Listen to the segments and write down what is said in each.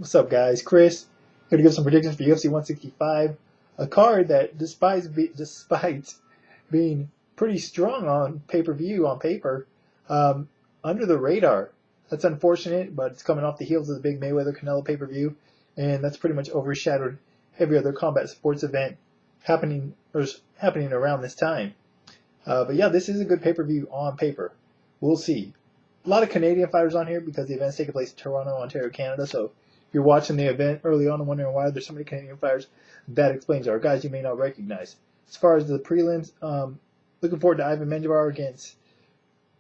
What's up, guys? Chris here to give some predictions for UFC 165, a card that, despite being pretty strong on pay-per-view on paper, um, under the radar. That's unfortunate, but it's coming off the heels of the big Mayweather Canelo pay-per-view, and that's pretty much overshadowed every other combat sports event happening around this time. But yeah, this is a good pay-per-view on paper. We'll see. A lot of Canadian fighters on here because the event's taking place in Toronto, Ontario, Canada. So if you're watching the event early on and wondering why there's so many Canadian fighters, that explains it. Or guys you may not recognize. As far as the prelims, looking forward to Ivan Menjivar against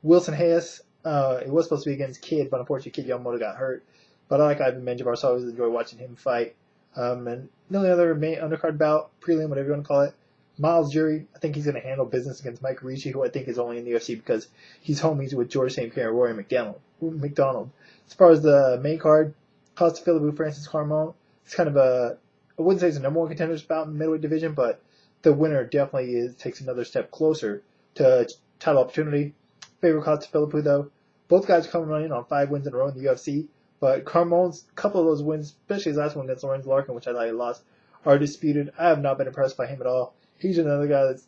Wilson Hayes. It was supposed to be against Kid, but unfortunately Kid Yamamoto got hurt. But I like Ivan Menjivar, so I always enjoy watching him fight. And the only other main undercard bout, prelim, whatever you want to call it, Miles Jury. I think he's going to handle business against Mike Ricci, who I think is only in the UFC because he's homies with George St. Pierre and Rory McDonald. As far as the main card, Costa Philippou, Francis Carmon. It's kind of I wouldn't say it's a number one contender's bout in the middleweight division, but the winner definitely takes another step closer to title opportunity. Favorite Costa Philippou, though. Both guys are coming in on 5 wins in a row in the UFC, but Carmon's couple of those wins, especially his last one against Lorenz Larkin, which I thought he lost, are disputed. I have not been impressed by him at all. He's another guy that's,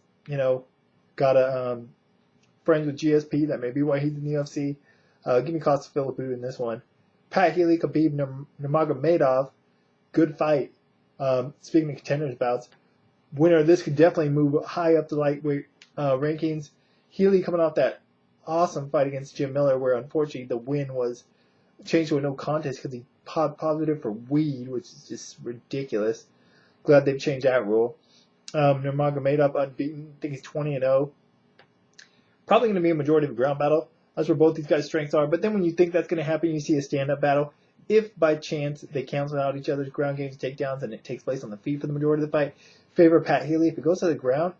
got a friends with GSP. That may be why he's in the UFC. Give me Costa Philippou in this one. Pat Healy, Khabib Nurmagomedov. Good fight. Speaking of contenders bouts, winner of this could definitely move high up the lightweight rankings. Healy coming off that awesome fight against Jim Miller, where unfortunately the win was changed to a no contest because he positive for weed, which is just ridiculous. Glad they've changed that rule. Nurmagomedov unbeaten. I think he's 20-0. Probably going to be a majority of a ground battle. That's where both these guys' strengths are. But then when you think that's going to happen, you see a stand-up battle. If by chance they cancel out each other's ground games, takedowns, and it takes place on the feet for the majority of the fight, favor Pat Healy. If it goes to the ground,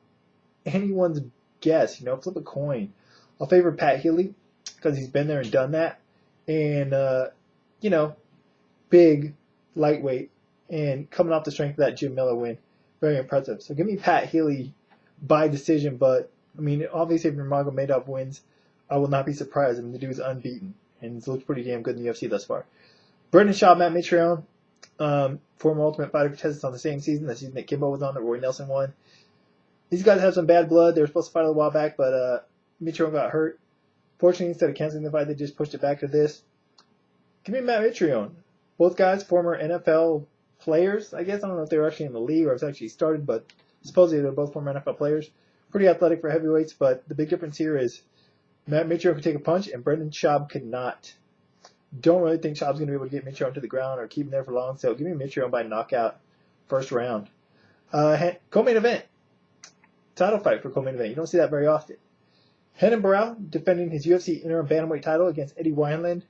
anyone's guess. Flip a coin. I'll favor Pat Healy because he's been there and done that. And, big, lightweight, and coming off the strength of that Jim Miller win. Very impressive. So give me Pat Healy by decision, but, obviously if Nurmagomedov wins, I will not be surprised. The dude's unbeaten, and he looks pretty damn good in the UFC thus far. Brendan Schaub, Matt Mitrione, former Ultimate Fighter contestants on the same season, the season that Kimbo was on, that Roy Nelson won. These guys have some bad blood. They were supposed to fight a while back, but Mitrione got hurt. Fortunately, instead of canceling the fight, they just pushed it back to this. Give me Matt Mitrione. Both guys, former NFL players, I guess. I don't know if they were actually in the league or if it's actually started, but supposedly they're both former NFL players. Pretty athletic for heavyweights, but the big difference here is Matt Mitrione could take a punch and Brendan Schaub could not. Don't really think Schaub's going to be able to get Mitrione to the ground or keep him there for long, so give me Mitrione by knockout first round. Co-main event. Title fight for co-main event. You don't see that very often. Renan Barão defending his UFC interim bantamweight title against Eddie Wineland.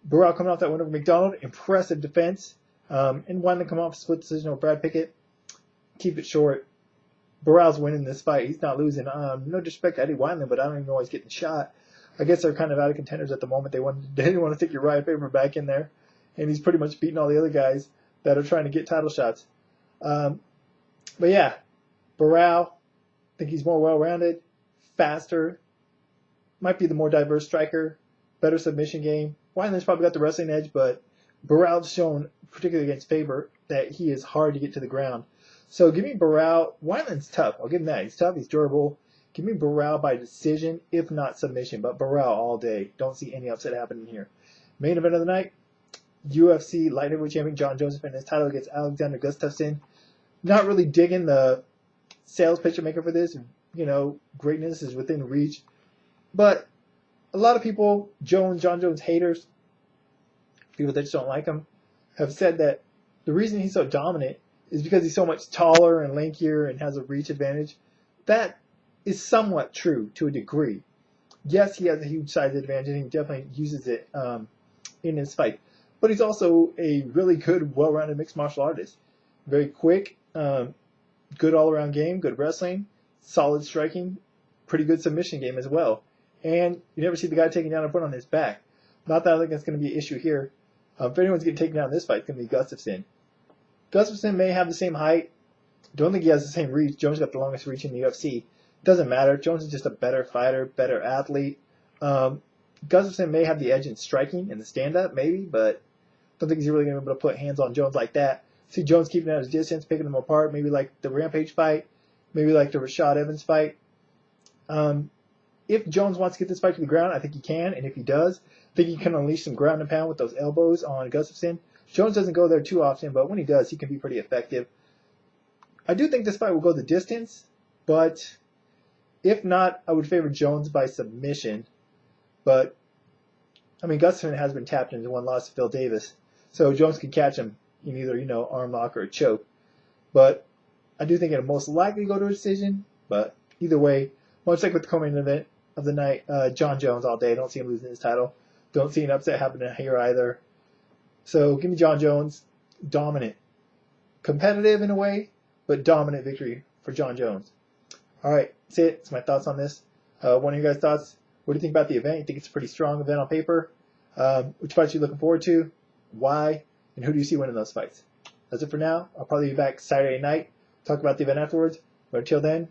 Barão coming off that win over McDonald. Impressive defense. And Wineland come off a split decision over Brad Pickett. Keep it short. Barão's winning this fight. He's not losing. No disrespect to Eddie Wineland, but I don't even know why he's getting shot. I guess they're kind of out of contenders at the moment. They didn't want to stick Uriah Faber back in there. And he's pretty much beating all the other guys that are trying to get title shots. But yeah, Barão, I think he's more well-rounded, faster, might be the more diverse striker, better submission game. Wineland's probably got the wrestling edge, but Barão's shown, particularly against Faber, that he is hard to get to the ground. So give me Barão. Wineland's tough. I'll give him that. He's tough. He's durable. Give me Barão by decision, if not submission. But Barão all day. Don't see any upset happening here. Main event of the night, UFC light heavyweight champion Jon Jones defending his title against Alexander Gustafsson. Not really digging the sales picture maker for this. Greatness is within reach. But a lot of people, Jon Jones haters, people that just don't like him, have said that the reason he's so dominant is because he's so much taller and lankier and has a reach advantage. That is somewhat true to a degree. Yes, he has a huge size advantage and he definitely uses it in his fight. But he's also a really good, well-rounded mixed martial artist. Very quick, good all-around game, good wrestling, solid striking, pretty good submission game as well. And you never see the guy taking down an opponent on his back. Not that I think that's going to be an issue here. If anyone's getting taken down in this fight, it's going to be Gustafsson. Gustafsson may have the same height. Don't think he has the same reach. Jones got the longest reach in the UFC. Doesn't matter. Jones is just a better fighter, better athlete. Gustafsson may have the edge in striking and the stand-up, maybe, but Don't think he's really going to be able to put hands on Jones like that. See Jones keeping at his distance, picking him apart, maybe like the Rampage fight, maybe like the Rashad Evans fight. If Jones wants to get this fight to the ground, I think he can, and if he does, I think he can unleash some ground and pound with those elbows on Gustafsson. Jones doesn't go there too often, but when he does, he can be pretty effective. I do think this fight will go the distance, but if not, I would favor Jones by submission. But, I mean, Gustafsson has been tapped into one loss to Phil Davis, so Jones could catch him in either, arm lock or a choke. But I do think it'll most likely go to a decision, but either way, much like with the co-main event of the night, Jon Jones all day. I don't see him losing his title. Don't see an upset happening here either. So give me Jon Jones. Dominant. Competitive in a way, but dominant victory for Jon Jones. All right, that's it. That's my thoughts on this. What are your guys' thoughts? What do you think about the event? You think it's a pretty strong event on paper? Which fights are you looking forward to? Why? And who do you see winning those fights? That's it for now. I'll probably be back Saturday night, talk about the event afterwards. But until then,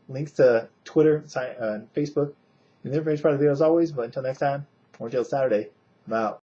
links to Twitter and Facebook in the information part of the video as always. But until next time, or until Saturday, I'm out.